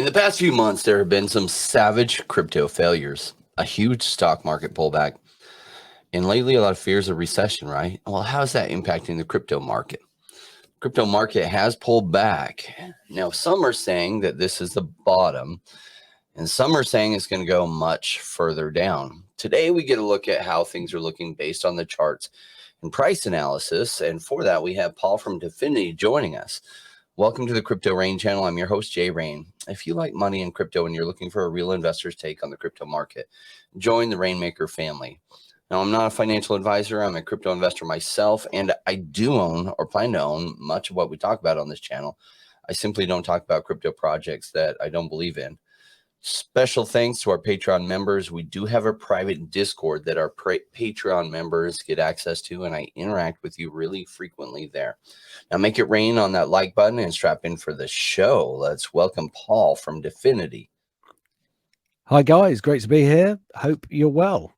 In the past few months, there have been some savage crypto failures, a huge stock market pullback, and lately a lot of fears of recession, right? Well, how's that impacting the crypto market? Crypto market has pulled back. Now, some are saying that this is the bottom, and some are saying it's going to go much further down. Today, we get a look at how things are looking based on the charts and price analysis. And for that, we have Paul from Definity joining us. Welcome to the Crypto Rain channel. I'm your host, Jay Rain. If you like money in crypto and you're looking for a real investor's take on the crypto market, join the Rainmaker family. Now, I'm not a financial advisor. I'm a crypto investor myself, and I do own or plan to own much of what we talk about on this channel. I simply don't talk about crypto projects that I don't believe in. Special thanks to our Patreon members. We do have a private Discord that our Patreon members get access to, and I interact with you really frequently there. Now, make it rain on that like button and strap in for the show. Let's welcome Paul from Definity. Hi, guys. Great to be here. Hope you're well.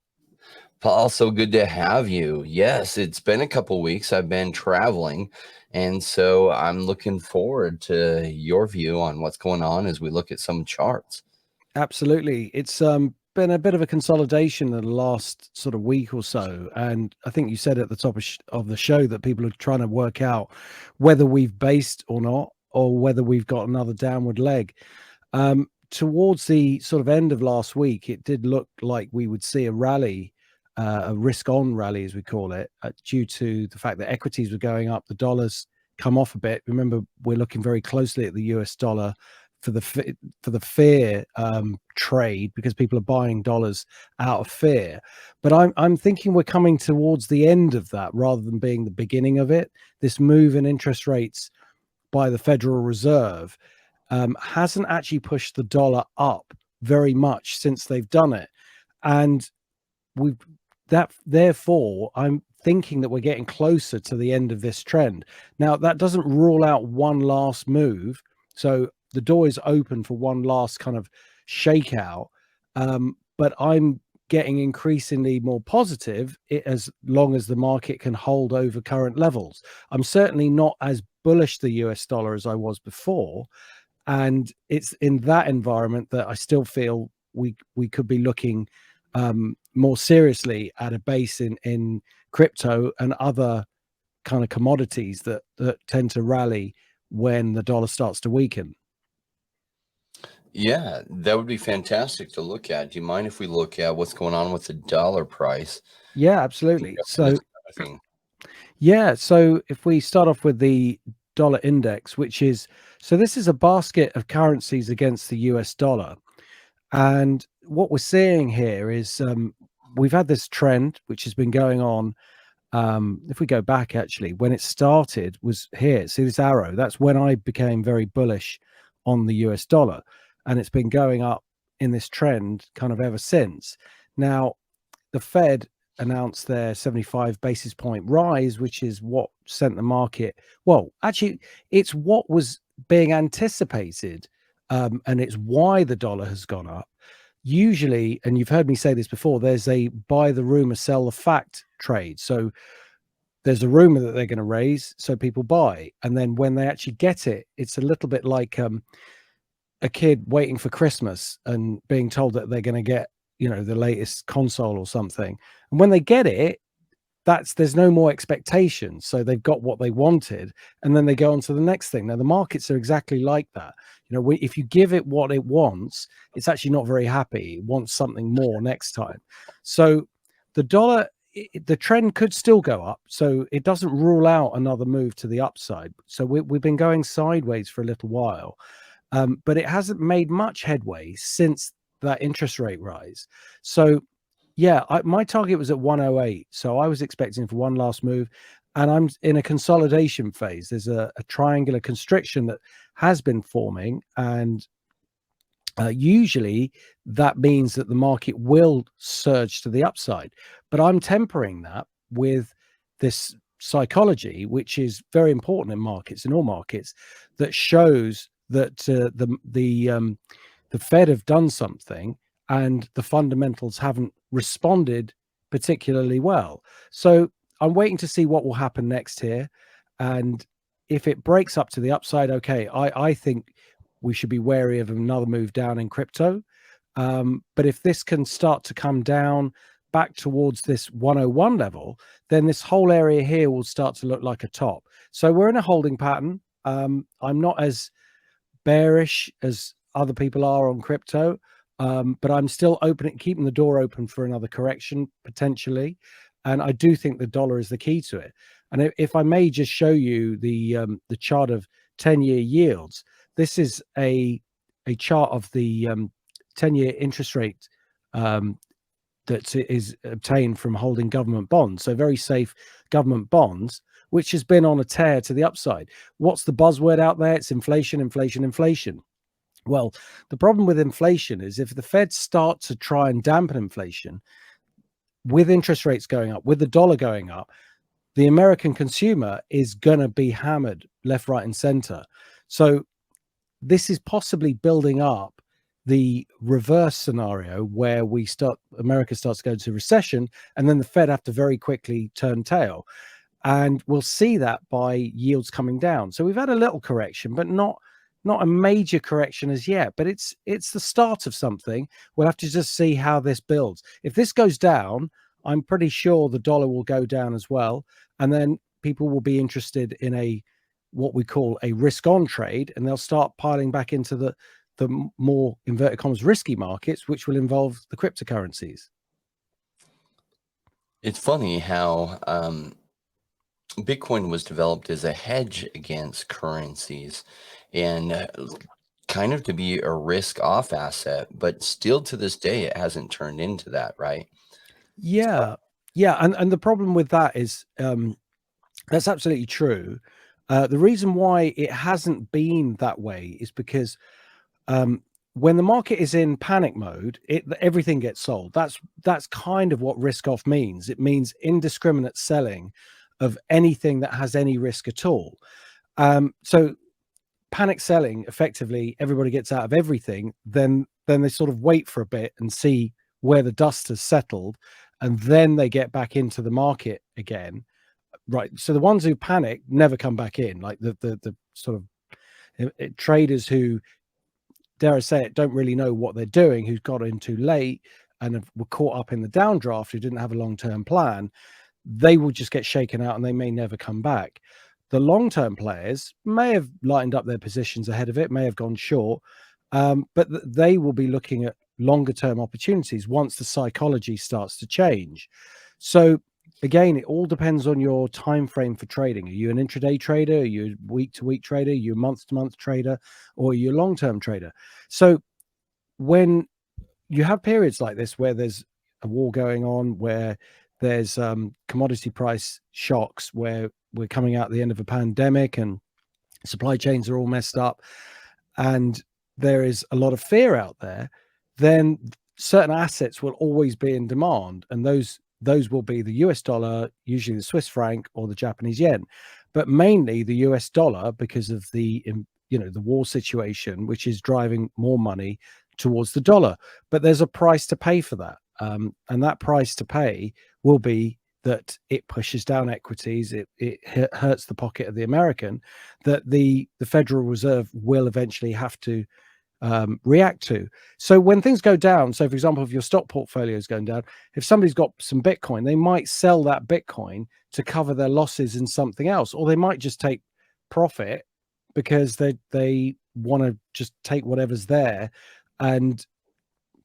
Paul, so good to have you. Yes, it's been a couple weeks. I've been traveling, and so I'm looking forward to your view on what's going on as we look at some charts. Absolutely. It's been a bit of a consolidation in the last sort of week or so. And I think you said at the top of the show that people are trying to work out whether we've based or not, or whether we've got another downward leg. Towards the sort of end of last week, it did look like we would see a rally, a risk-on rally, as we call it, due to the fact that equities were going up, the dollar's come off a bit. Remember, we're looking very closely at the US dollar for the fear trade, because people are buying dollars out of fear. But I'm thinking we're coming towards the end of that rather than being the beginning of it. This move in interest rates by the Federal Reserve hasn't actually pushed the dollar up very much since they've done it, and therefore I'm thinking that we're getting closer to the end of this trend. Now, that doesn't rule out one last move, so the door is open for one last kind of shakeout, but I'm getting increasingly more positive as long as the market can hold over current levels. I'm certainly not as bullish the US dollar as I was before, and it's in that environment that I still feel we could be looking more seriously at a base in crypto and other kind of commodities that tend to rally when the dollar starts to weaken. Yeah, that would be fantastic to look at. Do you mind if we look at what's going on with the dollar price? Yeah, absolutely. So, yeah, so if we start off with the dollar index, which is, so this is a basket of currencies against the US dollar. And what we're seeing here is we've had this trend which has been going on. If we go back, actually, when it started was here. See this arrow? That's when I became very bullish on the US dollar. And it's been going up in this trend kind of ever since. Now, the Fed announced their 75 basis point rise, which is what sent the market. Well, actually, it's what was being anticipated, and it's why the dollar has gone up. Usually, and you've heard me say this before, there's a buy the rumor, sell the fact trade. So there's a rumor that they're going to raise, so people buy. And then when they actually get it, it's a little bit like a kid waiting for Christmas and being told that they're going to get, the latest console or something. And when they get it, there's no more expectation. So they've got what they wanted, and then they go on to the next thing. Now, the markets are exactly like that. If you give it what it wants, it's actually not very happy. It wants something more next time. So the dollar, the trend could still go up. So it doesn't rule out another move to the upside. So we've been going sideways for a little while. But it hasn't made much headway since that interest rate rise. So, yeah, my target was at 108. So I was expecting for one last move, and I'm in a consolidation phase. There's a triangular constriction that has been forming, and usually that means that the market will surge to the upside. But I'm tempering that with this psychology, which is very important in markets, in all markets, that shows that the Fed have done something and the fundamentals haven't responded particularly well. So I'm waiting to see what will happen next here. And if it breaks up to the upside, okay, I think we should be wary of another move down in crypto. But if this can start to come down back towards this 101 level, then this whole area here will start to look like a top. So we're in a holding pattern. I'm not as bearish as other people are on crypto, but I'm still keeping the door open for another correction potentially. And I do think the dollar is the key to it. And if I may just show you the chart of 10-year yields, this is a chart of the 10-year interest rate that is obtained from holding government bonds. So very safe government bonds, which has been on a tear to the upside. What's the buzzword out there? It's inflation, inflation, inflation. Well, the problem with inflation is if the Fed start to try and dampen inflation, with interest rates going up, with the dollar going up, the American consumer is going to be hammered left, right, and center. So this is possibly building up the reverse scenario where America starts to go into recession, and then the Fed have to very quickly turn tail. And we'll see that by yields coming down. So we've had a little correction, but not a major correction as yet, but it's the start of something. We'll have to just see how this builds. If this goes down, I'm pretty sure the dollar will go down as well. And then people will be interested in what we call a risk on trade, and they'll start piling back into the more inverted commas risky markets, which will involve the cryptocurrencies. It's funny how Bitcoin was developed as a hedge against currencies and kind of to be a risk off asset, but still to this day, it hasn't turned into that, right? Yeah. Yeah. And the problem with that is that's absolutely true. The reason why it hasn't been that way is because when the market is in panic mode, everything gets sold. That's kind of what risk off means. It means indiscriminate selling of anything that has any risk at all. So panic selling, effectively, everybody gets out of everything. Then they sort of wait for a bit and see where the dust has settled, and then they get back into the market again. Right. So the ones who panic never come back in, like the sort of traders who, dare I say it, don't really know what they're doing, who got in too late and were caught up in the downdraft, who didn't have a long-term plan. They will just get shaken out and they may never come back. The long-term players may have lightened up their positions ahead of it, may have gone short, but they will be looking at longer-term opportunities once the psychology starts to change. So again, it all depends on your time frame for trading. Are you an intraday trader? Are you a week-to-week trader? Are you a month-to-month trader? Or are you a long-term trader? So when you have periods like this where there's a war going on, where there's commodity price shocks, where we're coming out at the end of a pandemic and supply chains are all messed up, and there is a lot of fear out there, then certain assets will always be in demand, and those will be the US dollar, usually the Swiss franc or the Japanese yen, but mainly the US dollar because of the war situation, which is driving more money towards the dollar. But there's a price to pay for that, and that price to pay will be that it pushes down equities, it hurts the pocket of the American, that the Federal Reserve will eventually have to react to. So when things go down, so for example, if your stock portfolio is going down, if somebody's got some Bitcoin, they might sell that Bitcoin to cover their losses in something else, or they might just take profit because they want to just take whatever's there and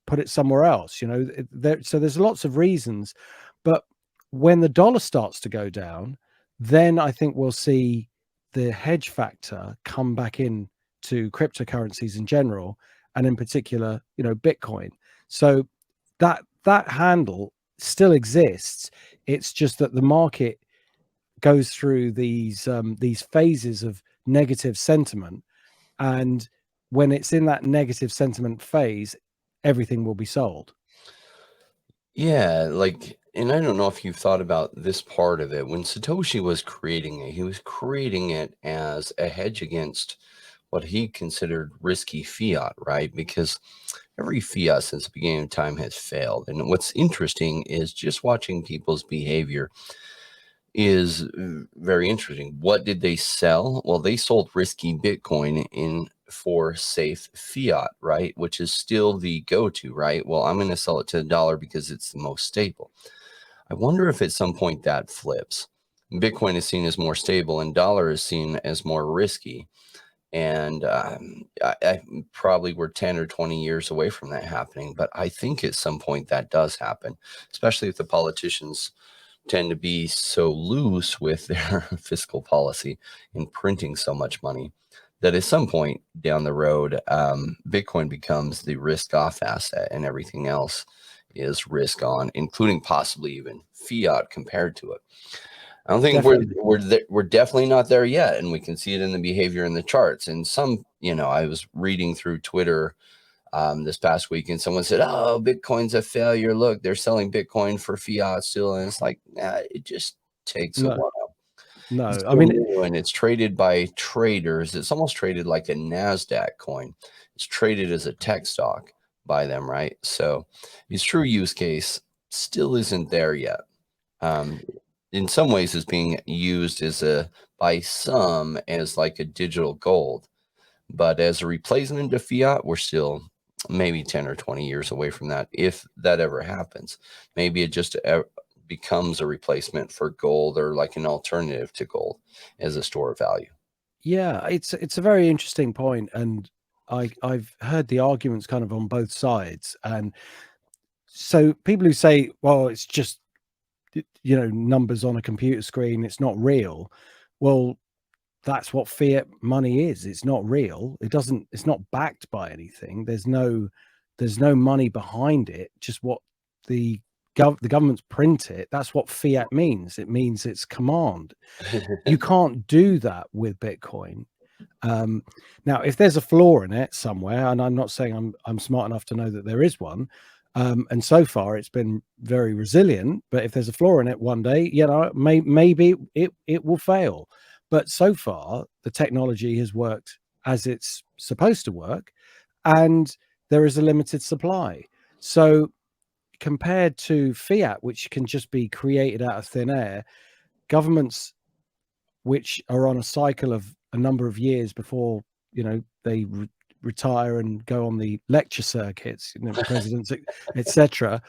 put it somewhere else. So there's lots of reasons. But when the dollar starts to go down, then I think we'll see the hedge factor come back in to cryptocurrencies in general, and in particular, Bitcoin. So that handle still exists. It's just that the market goes through these phases of negative sentiment, and when it's in that negative sentiment phase, everything will be sold. Yeah, and I don't know if you've thought about this part of it. When Satoshi was creating it, he was creating it as a hedge against what he considered risky fiat, right? Because every fiat since the beginning of time has failed. And what's interesting is just watching people's behavior is very interesting. What did they sell? Well, they sold risky Bitcoin in for safe fiat, right? Which is still the go-to, right? Well, I'm going to sell it to the dollar because it's the most stable. I wonder if at some point that flips. Bitcoin is seen as more stable and dollar is seen as more risky. And I probably we're 10 or 20 years away from that happening. But I think at some point that does happen, especially if the politicians tend to be so loose with their fiscal policy in printing so much money that at some point down the road, Bitcoin becomes the risk off asset and everything else is risk on, including possibly even fiat compared to it. I don't think we're definitely not there yet, and we can see it in the behavior in the charts. And some, I was reading through Twitter this past week, and someone said, "Oh, Bitcoin's a failure. Look, they're selling Bitcoin for fiat still," and it's like, it just takes a while. No, I mean, and it's traded by traders. It's almost traded like a NASDAQ coin. It's traded as a tech stock by them, right? So its true use case still isn't there yet. In some ways, it's being used by some as like a digital gold, but as a replacement to fiat, we're still maybe 10 or 20 years away from that, if that ever happens. Maybe it just becomes a replacement for gold or like an alternative to gold as a store of value. Yeah, it's a very interesting point, and I've heard the arguments kind of on both sides. And so people who say, well, it's just numbers on a computer screen, it's not real. Well, that's what fiat money is. It's not real. It's not backed by anything. There's no money behind it. Just what the governments print it. That's what fiat means. It means it's command. You can't do that with Bitcoin. Now, if there's a flaw in it somewhere, and I'm not saying I'm smart enough to know that there is one, and so far it's been very resilient, but if there's a flaw in it one day, maybe it will fail. But so far, the technology has worked as it's supposed to work, and there is a limited supply. So compared to fiat, which can just be created out of thin air, governments which are on a cycle of a number of years before they retire and go on the lecture circuits, presidents, etc.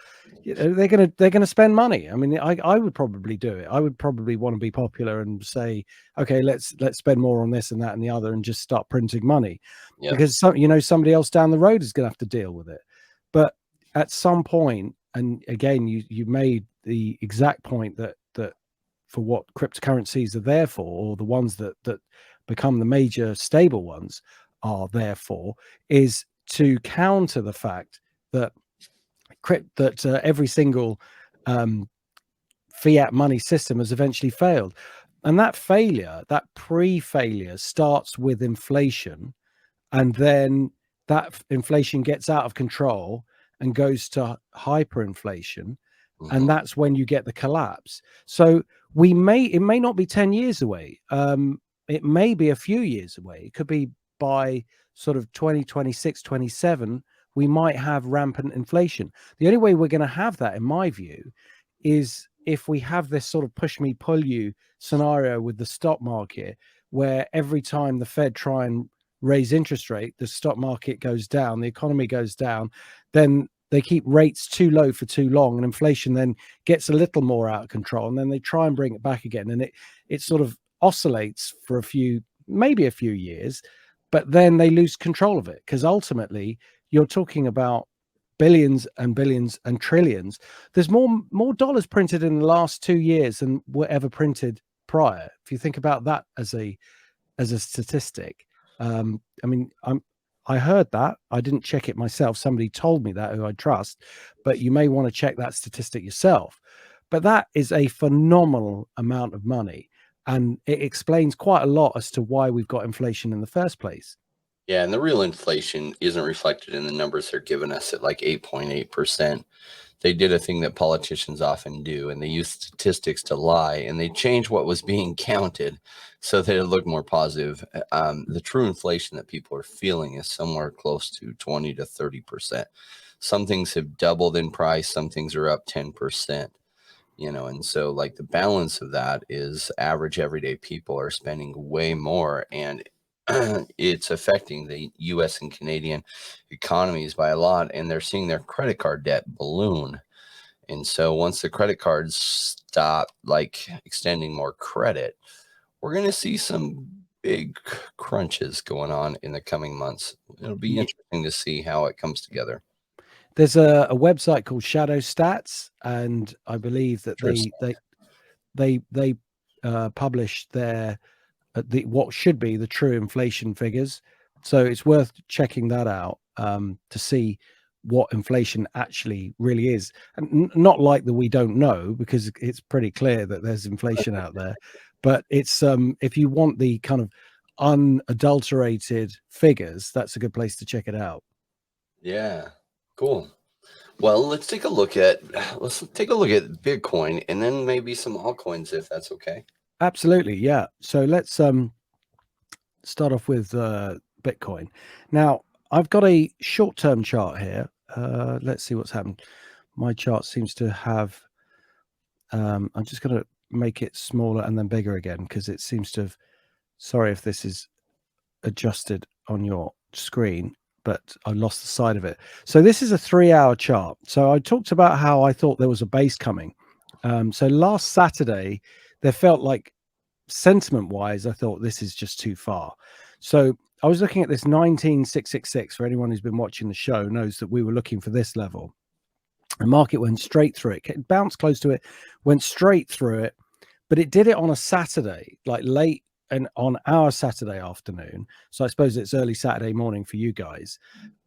They're gonna spend money. I mean, I would probably do it. I would probably want to be popular and say, okay, let's spend more on this and that and the other, and just start printing money, because somebody else down the road is gonna have to deal with it. But at some point, and again, you made the exact point that for what cryptocurrencies are there for, or the ones that become the major stable ones are there for, is to counter the fact that every single fiat money system has eventually failed. And that failure, that pre-failure, starts with inflation, and then that inflation gets out of control and goes to hyperinflation. And that's when you get the collapse. So it may not be 10 years away. It may be a few years away. It could be by sort of 2026, 27, we might have rampant inflation. The only way we're going to have that, in my view, is if we have this sort of push me, pull you scenario with the stock market, where every time the Fed try and raise interest rate, the stock market goes down, the economy goes down, then they keep rates too low for too long, and inflation then gets a little more out of control, and then they try and bring it back again, and it sort of oscillates for maybe a few years, but then they lose control of it, because ultimately you're talking about billions and billions and trillions. There's more dollars printed in the last 2 years than were ever printed prior. If you think about that as a statistic, I mean, I heard that. I didn't check it myself. Somebody told me that, who I trust, but you may want to check that statistic yourself. But that is a phenomenal amount of money, and it explains quite a lot as to why we've got inflation in the first place. Yeah, and the real inflation isn't reflected in the numbers they're giving us at like 8.8%. They did a thing that politicians often do, and they use statistics to lie, and they changed what was being counted so that it looked more positive. The true inflation that people are feeling is somewhere close to 20 to 30%. Some things have doubled in price. Some things are up 10%, and so like the balance of that is average everyday people are spending way more. And it's affecting the U.S. and Canadian economies by a lot, and they're seeing their credit card debt balloon. And so once the credit cards stop like extending more credit, we're going to see some big crunches going on in the coming months. It'll be interesting to see how it comes together. There's a website called Shadow Stats, and I believe that they publish their what should be the true inflation figures. So it's worth checking that out to see what inflation actually really is, and not like that we don't know, because it's pretty clear that there's inflation out there. But it's if you want the kind of unadulterated figures, that's a good place to check it out. Yeah, cool. Well, let's take a look at Bitcoin and then maybe some altcoins, if that's okay. Absolutely, yeah. So let's start off with Bitcoin. Now, I've got a short-term chart here. Let's see what's happened. My chart seems to have. I'm just going to make it smaller and then bigger again, because it seems to have. Sorry if this is adjusted on your screen, but I lost the side of it. So this is a 3-hour chart. So I talked about how I thought there was a base coming. So last Saturday, there felt like, sentiment-wise, I thought this is just too far. So I was looking at this 19666. For anyone who's been watching the show knows that we were looking for this level. The market went straight through it. It bounced close to it, went straight through it, but it did it on a Saturday, like late and on our Saturday afternoon. So I suppose it's early Saturday morning for you guys.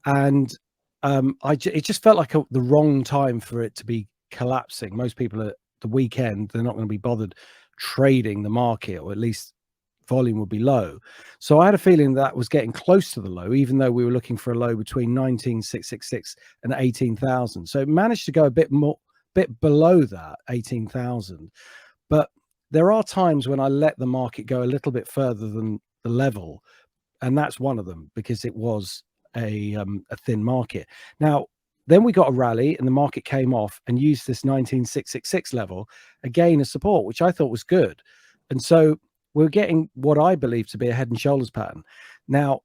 And it just felt like the wrong time for it to be collapsing. Most people at the weekend, they're not going to be bothered trading the market, or at least volume would be low. So I had a feeling that was getting close to the low, even though we were looking for a low between 19,666 and 18,000. So it managed to go a bit below that 18,000. But there are times when I let the market go a little bit further than the level, and that's one of them, because it was a thin market. Now, then we got a rally and the market came off and used this 19,666 level again as support, which I thought was good. And so we're getting what I believe to be a head and shoulders pattern. Now,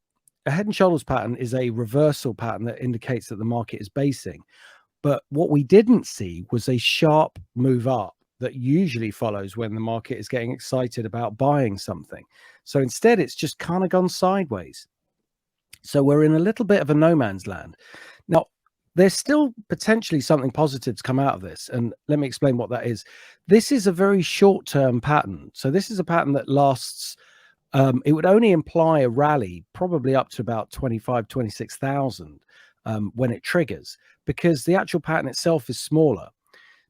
a head and shoulders pattern is a reversal pattern that indicates that the market is basing. But what we didn't see was a sharp move up that usually follows when the market is getting excited about buying something. So instead, it's just kind of gone sideways. So we're in a little bit of a no man's land. Now, there's still potentially something positive to come out of this. And let me explain what that is. This is a very short-term pattern. So this is a pattern that lasts, it would only imply a rally probably up to about 25, 26,000 when it triggers, because the actual pattern itself is smaller.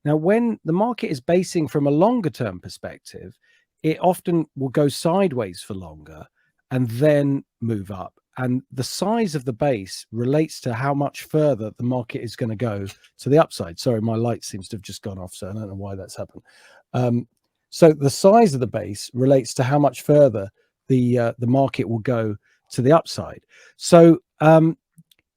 Now, when the market is basing from a longer-term perspective, it often will go sideways for longer and then move up. And the size of the base relates to how much further the market is going to go to the upside. Sorry, my light seems to have just gone off, so I don't know why that's happened. So the size of the base relates to how much further the market will go to the upside. So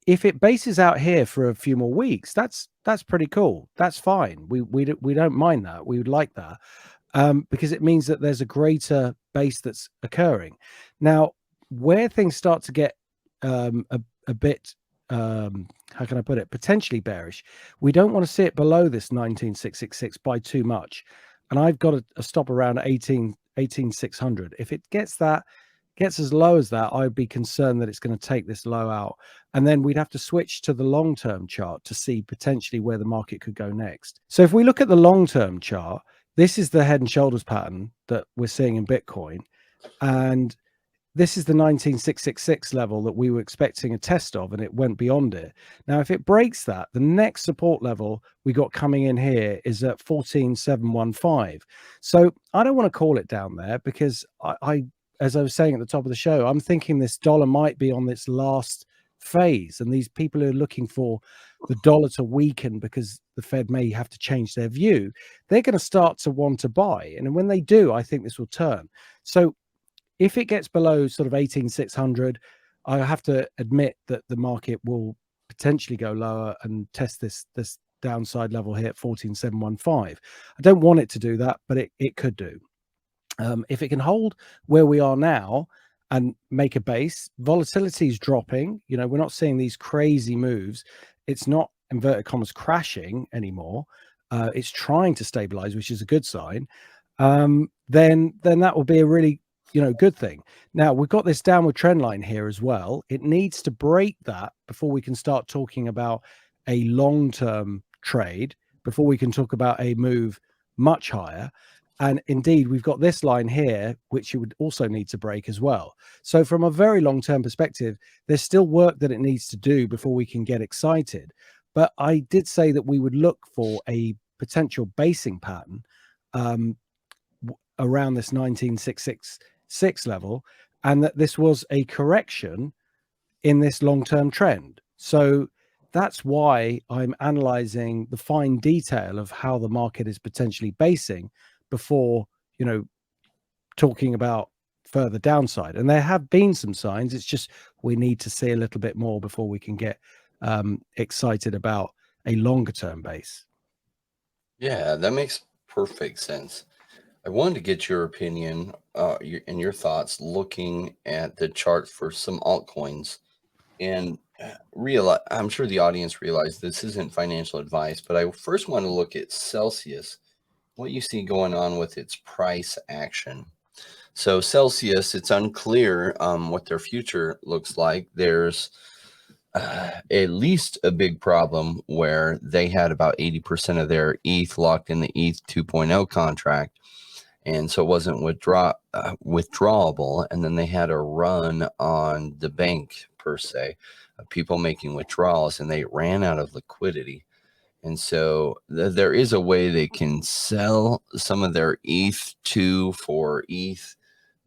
if it bases out here for a few more weeks, that's pretty cool. That's fine. We don't mind that. We would like that because it means that there's a greater base that's occurring. Now, where things start to get a bit, how can I put it, potentially bearish, we don't want to see it below this 19,666 by too much. And I've got a stop around 18,600. If it gets as low as that, I'd be concerned that it's going to take this low out. And then we'd have to switch to the long-term chart to see potentially where the market could go next. So if we look at the long-term chart, this is the head and shoulders pattern that we're seeing in Bitcoin. And this is the 19,666 level that we were expecting a test of, and it went beyond it. Now, if it breaks that, the next support level we got coming in here is at 14,715. So I don't want to call it down there, because I, as I was saying at the top of the show, I'm thinking this dollar might be on its last phase, and these people who are looking for the dollar to weaken because the Fed may have to change their view, they're going to start to want to buy. And when they do, I think this will turn. So if it gets below sort of 18,600, I have to admit that the market will potentially go lower and test this downside level here at 14,715. I don't want it to do that, but it could do. If it can hold where we are now and make a base. Volatility is dropping. You know, we're not seeing these crazy moves. It's not, inverted commas, crashing anymore. It's trying to stabilize, which is a good sign. Then that will be a really, you know, good thing. Now we've got this downward trend line here as well. It needs to break that before we can start talking about a long-term trade, before we can talk about a move much higher. And indeed, we've got this line here, which you would also need to break as well. So from a very long-term perspective, there's still work that it needs to do before we can get excited. But I did say that we would look for a potential basing pattern around this 19666 level, and that this was a correction in this long-term trend. So that's why I'm analyzing the fine detail of how the market is potentially basing before, you know, talking about further downside. And there have been some signs. It's just we need to see a little bit more before we can get excited about a longer term base. Yeah, that makes perfect sense. I wanted to get your opinion and your thoughts looking at the chart for some altcoins. And I'm sure the audience realized this isn't financial advice, but I first want to look at Celcius, what you see going on with its price action. So Celcius, it's unclear what their future looks like. There's at least a big problem where they had about 80% of their ETH locked in the ETH 2.0 contract. And so it wasn't withdrawable. And then they had a run on the bank, per se, of people making withdrawals, and they ran out of liquidity. And so there is a way they can sell some of their ETH for ETH,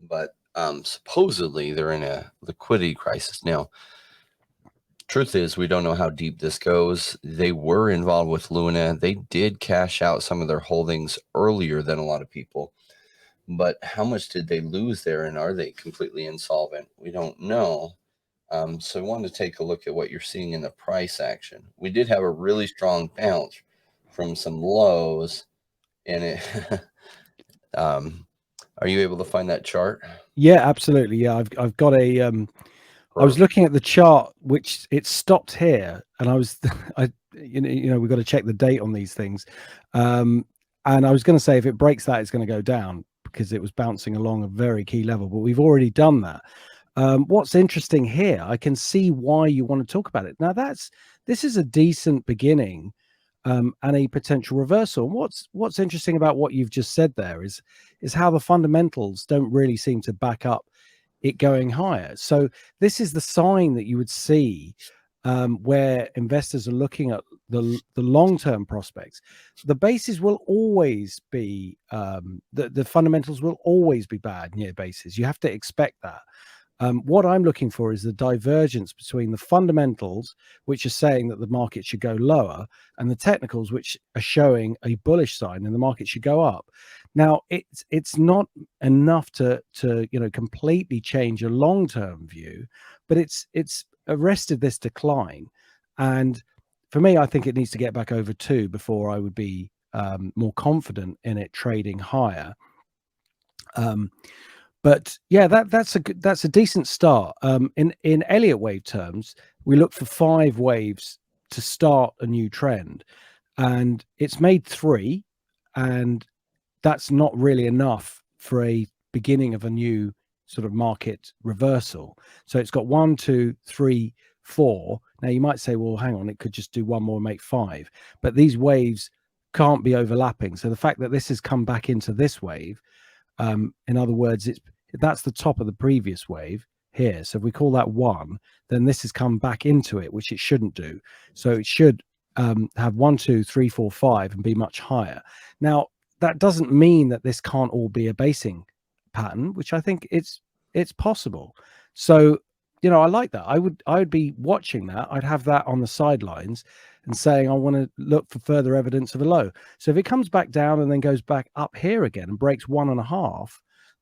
but supposedly they're in a liquidity crisis. Now, truth is, we don't know how deep this goes. They were involved with Luna. They did cash out some of their holdings earlier than a lot of people. But how much did they lose there, and are they completely insolvent? We don't know. So I wanted to take a look at what you're seeing in the price action. We did have a really strong bounce from some lows, and it. Are you able to find that chart? Yeah, absolutely. Yeah, I've got a. I was looking at the chart, which it stopped here, and I was, you know, we've got to check the date on these things, and I was going to say if it breaks that, it's going to go down because it was bouncing along a very key level, but we've already done that. What's interesting here, I can see why you want to talk about it. Now this is a decent beginning and a potential reversal. And what's interesting about what you've just said there is how the fundamentals don't really seem to back up it going higher. So this is the sign that you would see where investors are looking at the long-term prospects. The bases will always be the fundamentals will always be bad near bases. You have to expect that. What I'm looking for is the divergence between the fundamentals, which are saying that the market should go lower, and the technicals, which are showing a bullish sign and the market should go up. Now, it's not enough to you know, completely change a long-term view, but it's arrested this decline. And for me, I think it needs to get back over 2 before I would be more confident in it trading higher. But yeah, that's a decent start. In Elliott wave terms, we look for 5 waves to start a new trend, and it's made 3, and that's not really enough for a beginning of a new sort of market reversal. So it's got 1, 2, 3, 4. Now you might say, well, hang on, it could just do 1 more and make 5, but these waves can't be overlapping. So the fact that this has come back into this wave, in other words, that's the top of the previous wave here. So if we call that 1, then this has come back into it, which it shouldn't do. So it should have 1, 2, 3, 4, 5 and be much higher. Now, that doesn't mean that this can't all be a basing pattern, which I think it's possible. So, you know, I like that. I would be watching that. I'd have that on the sidelines and saying, I want to look for further evidence of a low. So if it comes back down and then goes back up here again and breaks 1.5,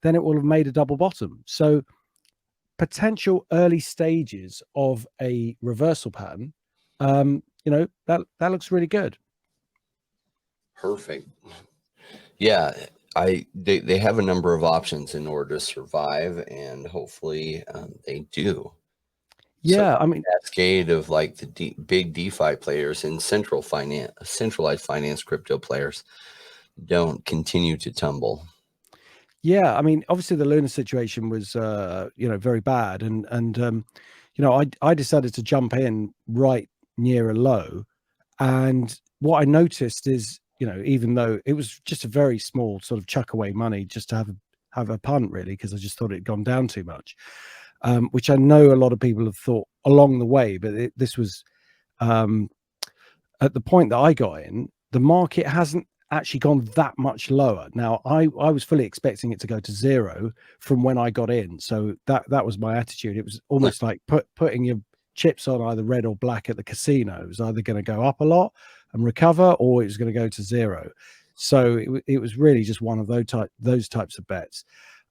then it will have made a double bottom. So potential early stages of a reversal pattern, you know, that looks really good. Perfect. Yeah, they have a number of options in order to survive, and hopefully they do. Yeah, So I mean, cascade of like the big DeFi players and centralized finance crypto players don't continue to tumble. yeah, I mean, obviously the Luna situation was, very bad, and I decided to jump in right near a low, and what I noticed is, even though it was just a very small sort of chuck away money, just to have a punt really, because I just thought it had gone down too much, which I know a lot of people have thought along the way, but this was um, at the point that I got in, the market hasn't actually gone that much lower. Now, I was fully expecting it to go to zero from when I got in, so that was my attitude. It was almost like putting your chips on either red or black at the casino. It was either going to go up a lot and recover, or it was going to go to zero. So it was really just one of those types of bets.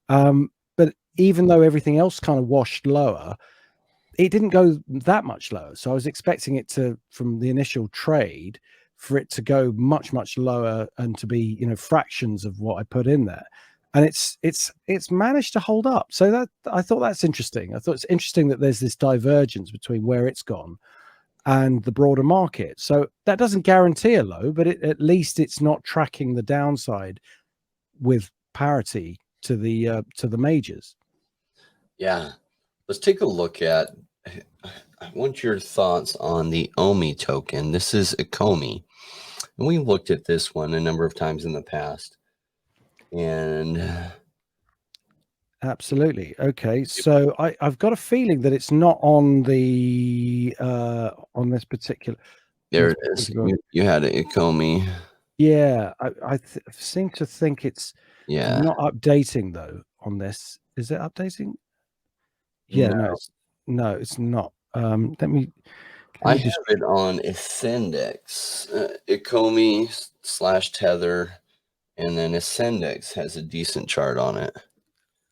But even though everything else kind of washed lower, it didn't go that much lower. So I was expecting it to, from the initial trade, for it to go much, much lower and to be, fractions of what I put in there. And it's managed to hold up. So that, I thought that's interesting. I thought it's interesting that there's this divergence between where it's gone and the broader market. So that doesn't guarantee a low, but at least it's not tracking the downside with parity to the majors. Yeah. Let's take a look at, I want your thoughts on the OMI token. This is Ecomi. And we looked at this one a number of times in the past. And absolutely. Okay. So I've got a feeling that it's not on the on this particular. there it is. You had it, Ecomi. Yeah, I seem to think it's not updating though on this. Is it updating? Yeah, no, it's not. I have it on Ascendex, Ecomi / Tether, and then Ascendex has a decent chart on it.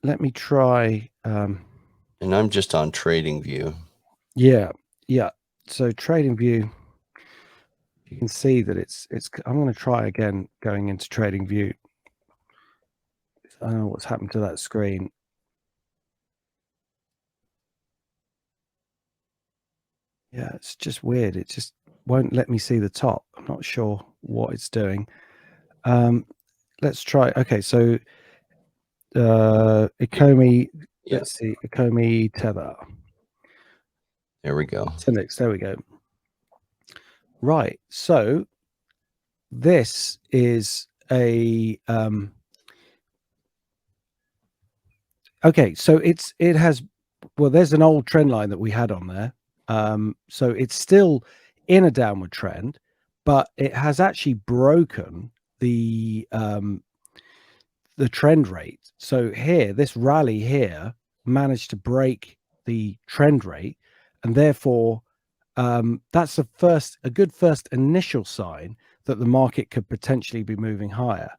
Let me try. And I'm just on TradingView. Yeah. So TradingView, you can see that it's. I'm going to try again going into TradingView. I don't know what's happened to that screen. Yeah, it's just weird. It just won't let me see the top. I'm not sure what it's doing. Let's try. Okay, so Ecomi. Let's see, Ecomi Tether. There we go. Syndex, there we go. Right. So this is a okay, so it has, well, there's an old trend line that we had on there. So it's still in a downward trend, but it has actually broken the trend rate. So here, this rally here managed to break the trend rate, and therefore that's a good first initial sign that the market could potentially be moving higher.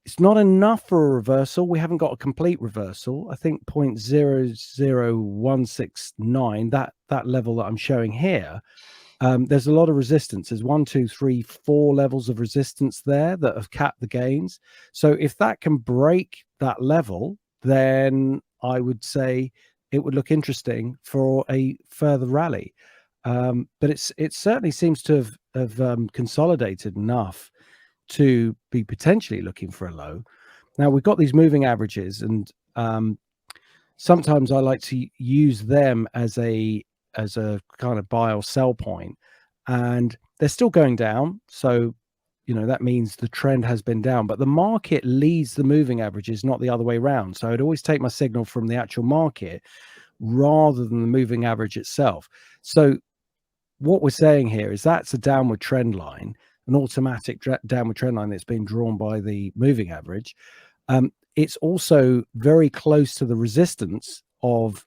It's not enough for a reversal. We haven't got a complete reversal. I think 0.00169, that level that I'm showing here, there's a lot of resistance. There's 1, 2, 3, 4 levels of resistance there that have capped the gains. So if that can break that level, then I would say it would look interesting for a further rally. But it certainly seems to have consolidated enough to be potentially looking for a low. Now we've got these moving averages, and sometimes I like to use them as a kind of buy or sell point, and they're still going down. So, that means the trend has been down, but the market leads the moving averages, not the other way around. So I'd always take my signal from the actual market rather than the moving average itself. So what we're saying here is that's a downward trend line, an automatic downward trend line that's been drawn by the moving average. It's also very close to the resistance of,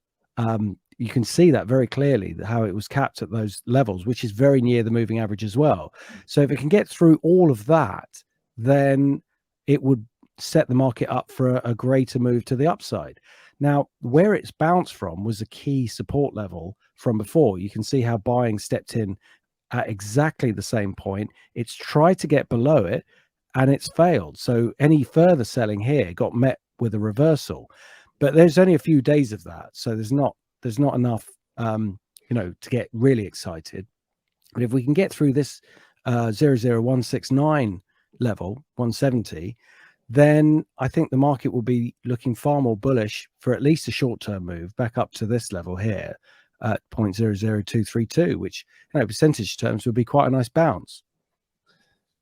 you can see that very clearly, how it was capped at those levels, which is very near the moving average as well. So if it can get through all of that, then it would set the market up for a greater move to the upside. Now, where it's bounced from was a key support level from before. You can see how buying stepped in at exactly the same point. It's tried to get below it, and it's failed. So any further selling here got met with a reversal, but there's only a few days of that, so there's not enough to get really excited. But if we can get through this 00169 level, 170, then I think the market will be looking far more bullish for at least a short-term move back up to this level here at 0.00232, which, percentage terms would be quite a nice bounce.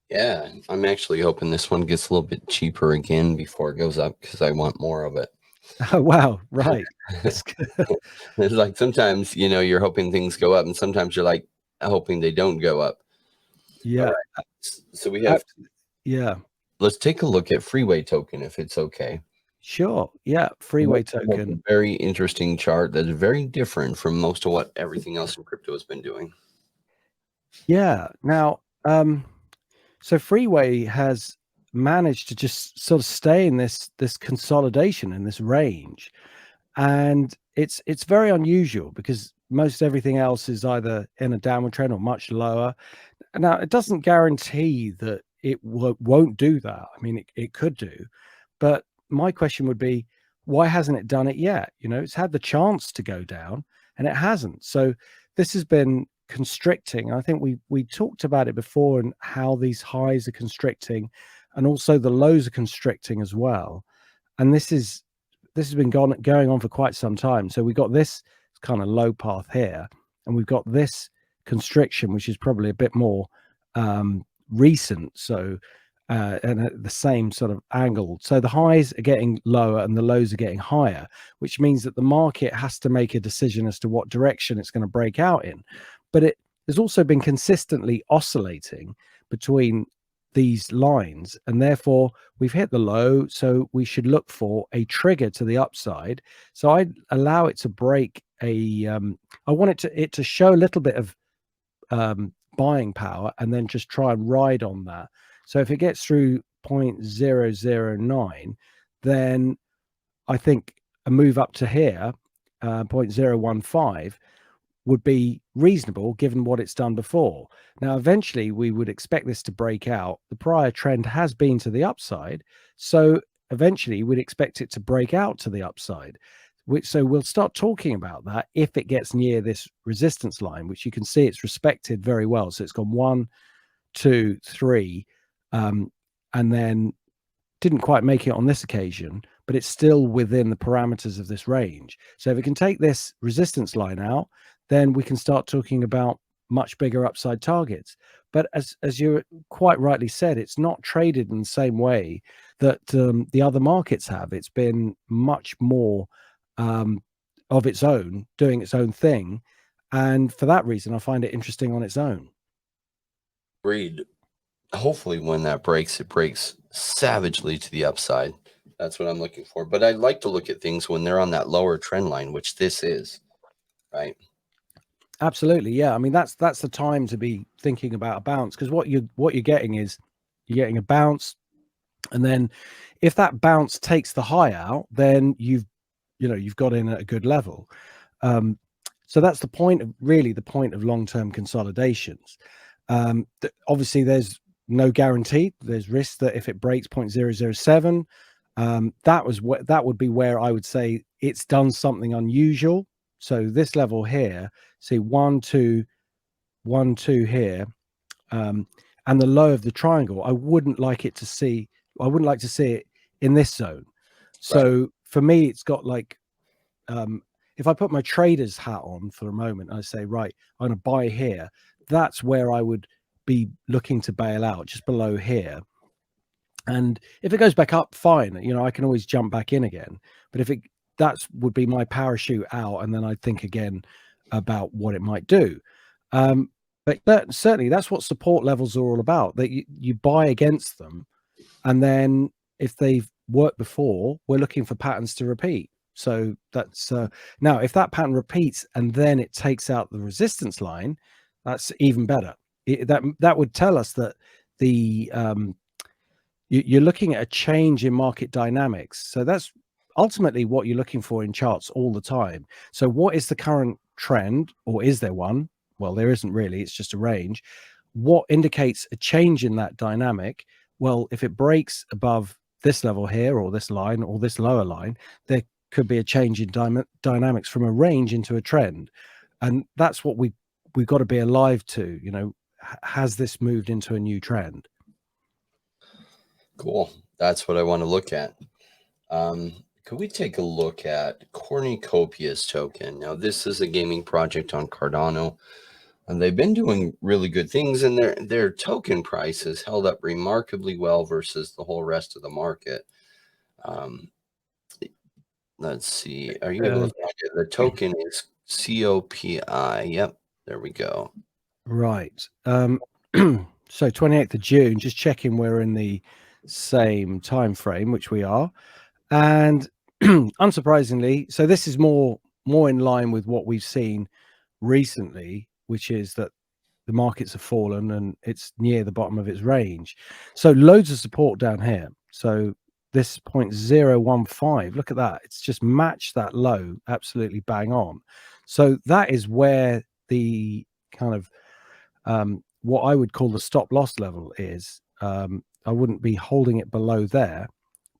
Yeah, I'm actually hoping this one gets a little bit cheaper again before it goes up, because I want more of it. Oh, wow. Right. That's good. It's like sometimes, you're hoping things go up, and sometimes you're like hoping they don't go up. Yeah. Right. So we have, let's take a look at Freeway token, if it's okay. Sure. Yeah. Freeway token. A very interesting chart that's very different from most of what everything else in crypto has been doing. Yeah. Now, so Freeway has managed to just sort of stay in this consolidation in this range, and it's very unusual because most everything else is either in a downward trend or much lower. Now, it doesn't guarantee that it won't do that. I mean, it could do, but my question would be, why hasn't it done it yet? It's had the chance to go down and it hasn't. So this has been constricting. I think we talked about it before, and how these highs are constricting and also the lows are constricting as well. And this has been going on for quite some time. So we got this kind of low path here, and we've got this constriction, which is probably a bit more recent. So and at the same sort of angle. So the highs are getting lower and the lows are getting higher, which means that the market has to make a decision as to what direction it's going to break out in. But it has also been consistently oscillating between these lines, and therefore we've hit the low, so we should look for a trigger to the upside. So I allow it to break I want it to show a little bit of buying power, and then just try and ride on that. So if it gets through 0.009, then I think a move up to here, 0.015, would be reasonable given what it's done before. Now, eventually we would expect this to break out. The prior trend has been to the upside, so eventually we'd expect it to break out to the upside. So we'll start talking about that if it gets near this resistance line, which you can see it's respected very well. So it's gone 1, 2, 3, and then didn't quite make it on this occasion, but it's still within the parameters of this range. So if it can take this resistance line out, then we can start talking about much bigger upside targets. But as you quite rightly said, it's not traded in the same way that the other markets have. It's been much more of its own, doing its own thing. And for that reason, I find it interesting on its own. Agreed. Hopefully when that breaks, it breaks savagely to the upside. That's what I'm looking for. But I like to look at things when they're on that lower trend line, which this is, right? Absolutely. Yeah. I mean, that's the time to be thinking about a bounce, because what you're getting is you're getting a bounce. And then if that bounce takes the high out, then you've got in at a good level. So that's the point of long-term consolidations. Obviously there's no guarantee. There's risk that if it breaks 0.007, that would be where I would say it's done something unusual. So this level here, see 1, 2, 1, 2 here, and the low of the triangle, I wouldn't like to see it in this zone. So right. For me, it's got like, if I put my trader's hat on for a moment, I say, right, I'm going to buy here. That's where I would be looking to bail out, just below here. And if it goes back up, fine. I can always jump back in again. But that would be my parachute out, and then I'd think again about what it might do. But certainly that's what support levels are all about, that you buy against them. And then if they've worked before, we're looking for patterns to repeat. So that's now if that pattern repeats and then it takes out the resistance line, that's even better. That would tell us that you're looking at a change in market dynamics. So that's ultimately what you're looking for in charts all the time. So what is the current trend, or is there one? Well, there isn't really. It's just a range. What indicates a change in that dynamic well, if it breaks above this level here, or this line, or this lower line, there could be a change in dynamics from a range into a trend. And that's what we've got to be alive to. You know, has this moved into a new trend? Cool. That's what I want to look at. Could we take a look at Cornucopias token? Now, this is a gaming project on Cardano, and they've been doing really good things, and their token price has held up remarkably well versus the whole rest of the market. Let's see. Are you able to find it? The token is COPI. Yep, there we go. Right. So 28th of June, just checking we're in the same time frame, which we are. And unsurprisingly, so this is more in line with what we've seen recently, which is that the markets have fallen and it's near the bottom of its range. So loads of support down here. So this 0.015, look at that. It's just matched that low absolutely bang on. So that is where the kind of what I would call the stop loss level is. I wouldn't be holding it below there.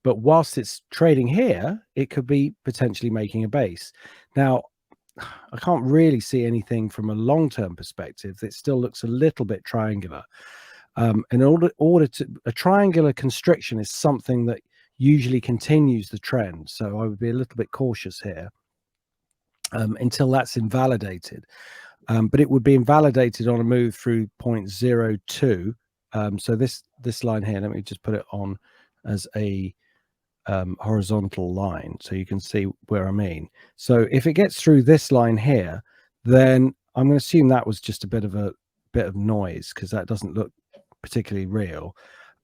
But whilst it's trading here, it could be potentially making a base. Now, I can't really see anything from a long-term perspective. It still looks a little bit triangular. In order to, a triangular constriction is something that usually continues the trend. So I would be a little bit cautious here until that's invalidated. But it would be invalidated on a move through 0.02. So this line here, let me just put it on as a horizontal line so you can see where I mean. So if it gets through this line here, then I'm going to assume that was just a bit of noise, because that doesn't look particularly real.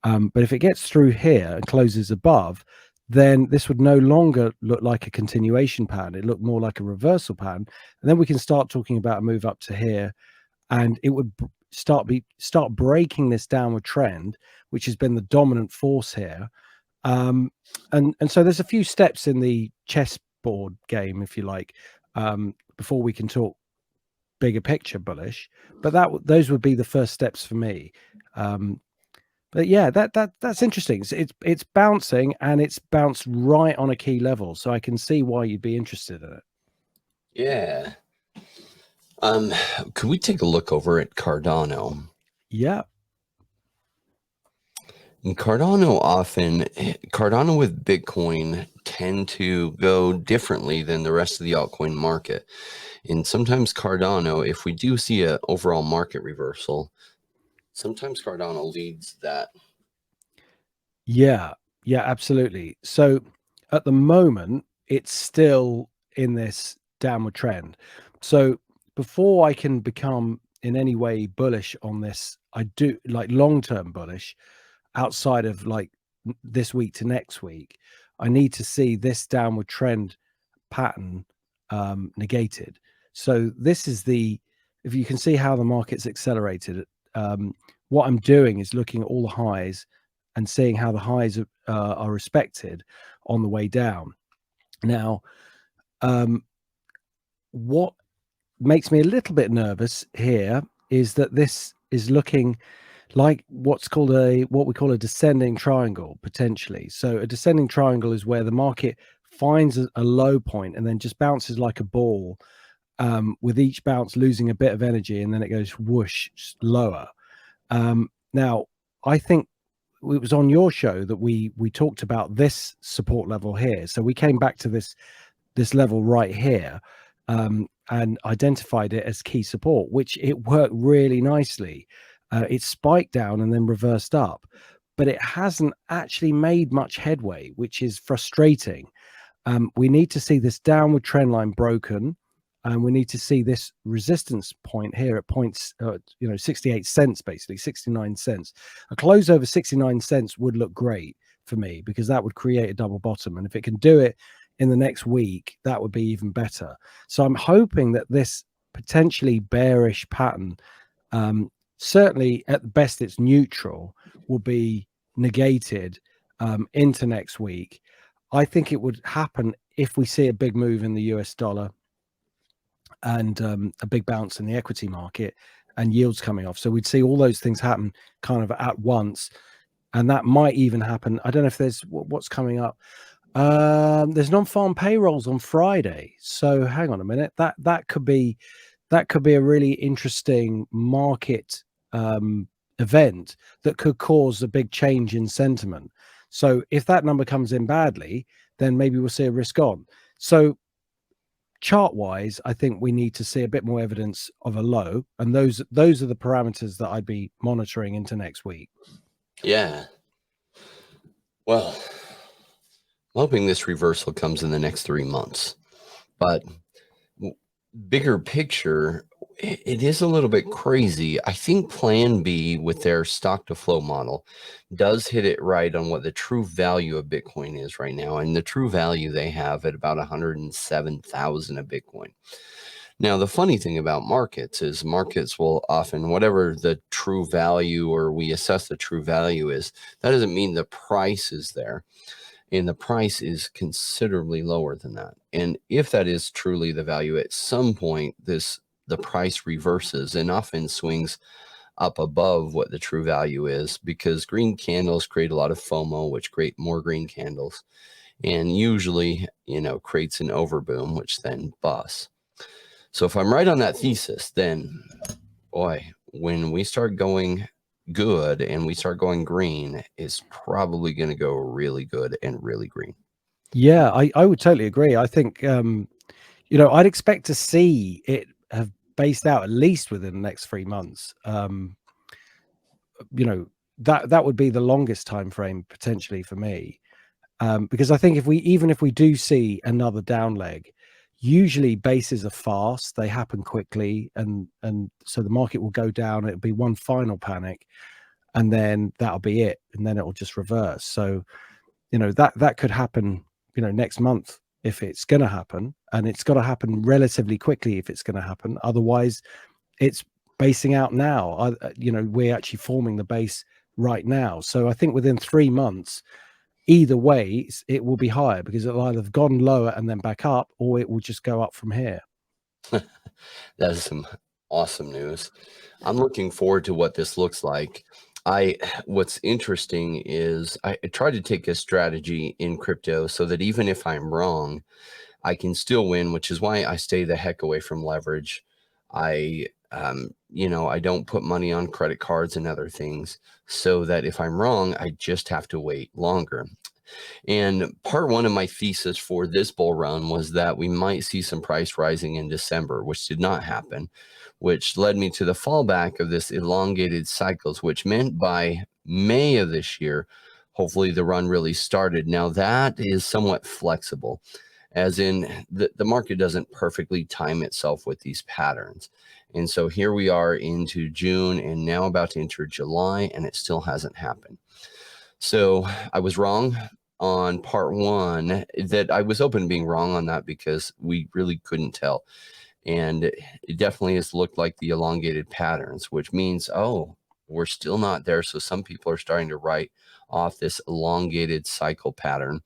But if it gets through here and closes above, then this would no longer look like a continuation pattern. It looked more like a reversal pattern, and then we can start talking about a move up to here, and it would start breaking this downward trend, which has been the dominant force here. And so there's a few steps in the chessboard game, if you like, before we can talk bigger picture bullish. But those would be the first steps for me. But yeah, that's interesting. It's bouncing, and it's bounced right on a key level, so I can see why you'd be interested in it. Yeah. Could we take a look over at Cardano? Yeah. And Cardano with Bitcoin tend to go differently than the rest of the altcoin market. And sometimes Cardano, if we do see an overall market reversal, sometimes Cardano leads that. Yeah, absolutely. So at the moment, it's still in this downward trend. So before I can become in any way bullish on this, I do like long-term bullish outside of like this week to next week, I need to see this downward trend pattern negated. So this is if you can see how the market's accelerated, what I'm doing is looking at all the highs and seeing how the highs are respected on the way down. Now, what makes me a little bit nervous here is that this is looking like what we call a descending triangle, potentially. So a descending triangle is where the market finds a low point and then just bounces like a ball, with each bounce losing a bit of energy, and then it goes whoosh lower. Now, I think it was on your show that we talked about this support level here. So we came back to this level right here, and identified it as key support, which it worked really nicely. It spiked down and then reversed up, but it hasn't actually made much headway, which is frustrating. We need to see this downward trend line broken, and we need to see this resistance point here at 68 cents, basically 69 cents. A close over 69 cents would look great for me, because that would create a double bottom, and if it can do it in the next week, that would be even better. So I'm hoping that this potentially bearish pattern, certainly at best it's neutral, will be negated into next week. I think it would happen if we see a big move in the US dollar and a big bounce in the equity market and yields coming off. So we'd see all those things happen kind of at once. and that might even happen. I don't know if there's what's coming up. There's non-farm payrolls on Friday, so hang on a minute. That could be a really interesting market event that could cause a big change in sentiment. So if that number comes in badly, then maybe we'll see a risk on. So chart wise, I think we need to see a bit more evidence of a low, and those are the parameters that I'd be monitoring into next week. Yeah. Well, I'm hoping this reversal comes in the next 3 months, but bigger picture, it is a little bit crazy. I think Plan B with their stock to flow model does hit it right on what the true value of Bitcoin is right now. And the true value they have at about 107,000 a Bitcoin. Now, the funny thing about markets is markets will often, whatever the true value or we assess the true value is, that doesn't mean the price is there. And the price is considerably lower than that. And if that is truly the value, at some point, the price reverses and often swings up above what the true value is, because green candles create a lot of FOMO, which create more green candles, and usually, creates an overboom, which then busts. So if I'm right on that thesis, then boy, when we start going good and we start going green, is probably going to go really good and really green. Yeah, I would totally agree. I think I'd expect to see it have based out at least within the next 3 months. That would be the longest time frame potentially for me, because I think if we do see another down leg, usually bases are fast, they happen quickly, and so the market will go down. It'll be one final panic, and then that'll be it, and then it will just reverse. So that could happen next month if it's going to happen, and it's got to happen relatively quickly if it's going to happen. Otherwise, it's basing out now. We're actually forming the base right now. So I think within 3 months, either way, it will be higher, because it'll either have gone lower and then back up, or it will just go up from here. That is some awesome news. I'm looking forward to what this looks like. What's interesting is I try to take a strategy in crypto so that even if I'm wrong, I can still win, which is why I stay the heck away from leverage. I don't put money on credit cards and other things, so that if I'm wrong, I just have to wait longer. And part one of my thesis for this bull run was that we might see some price rising in December, which did not happen, which led me to the fallback of this elongated cycles, which meant by May of this year, hopefully the run really started. Now that is somewhat flexible, as in the market doesn't perfectly time itself with these patterns. And so here we are into June and now about to enter July, and it still hasn't happened. So I was wrong on part one, that I was open to being wrong on that, because we really couldn't tell. And it definitely has looked like the elongated patterns, which means, we're still not there. So some people are starting to write off this elongated cycle pattern.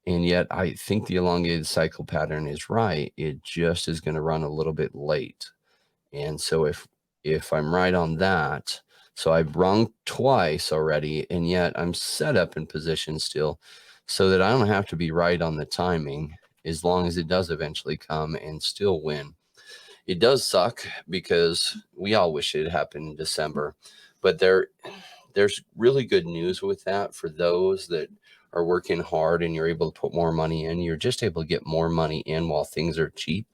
And yet I think the elongated cycle pattern is right. It just is going to run a little bit late. And so if I'm right on that, so I've rung twice already, and yet I'm set up in position still, so that I don't have to be right on the timing, as long as it does eventually come, and still win. It does suck, because we all wish it happened in December, but there's really good news with that for those that are working hard and you're able to put more money in. You're just able to get more money in while things are cheap,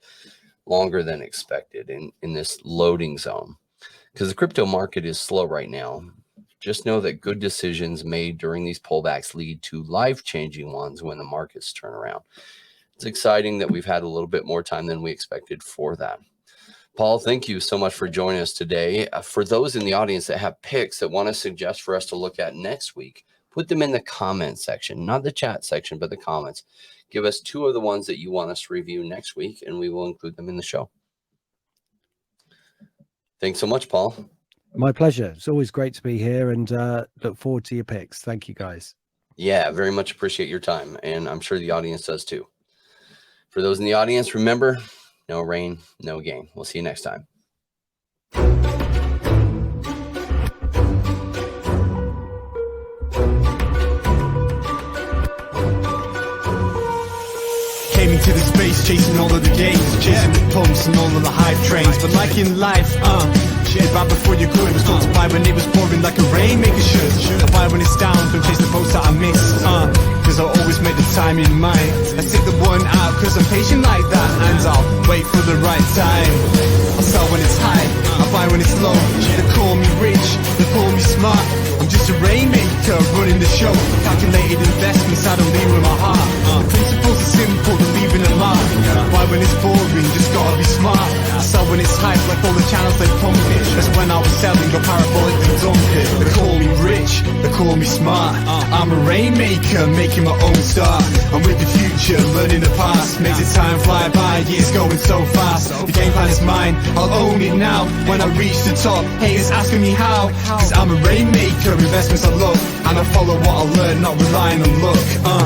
longer than expected in this loading zone, because the crypto market is slow right now. Just know that good decisions made during these pullbacks lead to life-changing ones when the markets turn around. It's exciting that we've had a little bit more time than we expected for that. Paul, thank you so much for joining us today. For those in the audience that have picks that want to suggest for us to look at next week, put them in the comment section, not the chat section, but the comments. Give us 2 of the ones that you want us to review next week, and we will include them in the show. Thanks so much, Paul. My pleasure. It's always great to be here, and look forward to your picks. Thank you, guys. Yeah, very much appreciate your time, and I'm sure the audience does too. For those in the audience, remember, no rain, no gain. We'll see you next time. chasing all of the gains, chasing the pumps and all of the hype trains. But like in life, shit bad before you go. It was told to buy when it was pouring like a rainmaker should. I buy when it's down, don't chase the boats that I miss. Cause I always make the time in mind. I take the one out cause I'm patient like that. And I'll wait for the right time. I sell when it's high, I buy when it's low. They call me rich, they call me smart. I'm just a rainmaker running the show. Calculated investments, I don't leave with my heart. The principles are simple, they're leaving a mark. Buy when it's boring, just gotta be smart. I sell when it's hype, like all the channels they pump it. That's when I was selling, go parabolic and dump it. They call me rich, they call me smart. I'm a rainmaker, making my own start. I'm with the future, learning the past. Makes the time fly by, years going so fast. The game plan is mine, I'll own it now. When I reach the top, haters asking me how. Cause I'm a rainmaker, investments I love. And I follow what I learn, not relying on luck.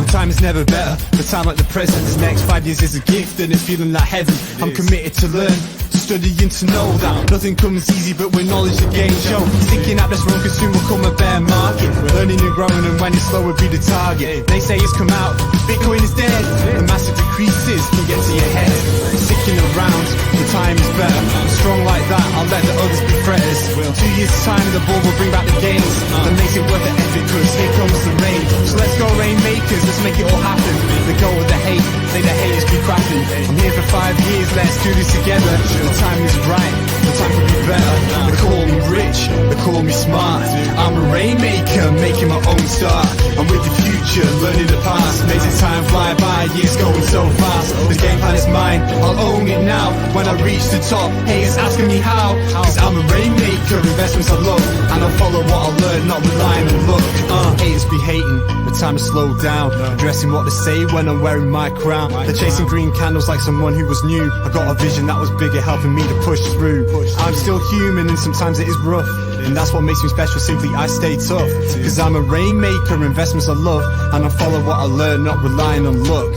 The time is never better, the time like the present. This next 5 years is a gift and it's feeling like heaven. I'm committed to learn, to studying to know that nothing comes easy but with knowledge the game show. Sticking out this road cause soon will come a bear market. Learning and growing and when it's slow will be the target. They say it's come out, Bitcoin is dead. The massive decreases can get to your head. Sticking around, the time is better. I'm strong like that, I'll let the others be fretters. 2 years time the ball will bring back the gains. That makes it worth the effort cause here comes the rain. So let's go rainmakers, let's make it all happen. Let go of the hate, say the haters be crafting. I'm here for 5 years, let's do this together. The time is right, the time could be better. They call me rich, they call me smart. I'm a rainmaker, making my own start. I'm with the future, learning the past. Makes the time fly by, years going so fast. The game plan is mine, I'll own it now. When I reach the top, haters asking me how. Cause I'm a rainmaker, investments I love. And I follow what I learn, not relying on luck. Haters be hating, the time to slow down. Addressing what they say when I'm wearing my crown. They're chasing green candles like someone who was new. I got a vision that was bigger, helping me to push through. I'm still human and sometimes it is rough. And that's what makes me special, simply I stay tough. Cause I'm a rainmaker, investments I love. And I follow what I learn, not relying on luck.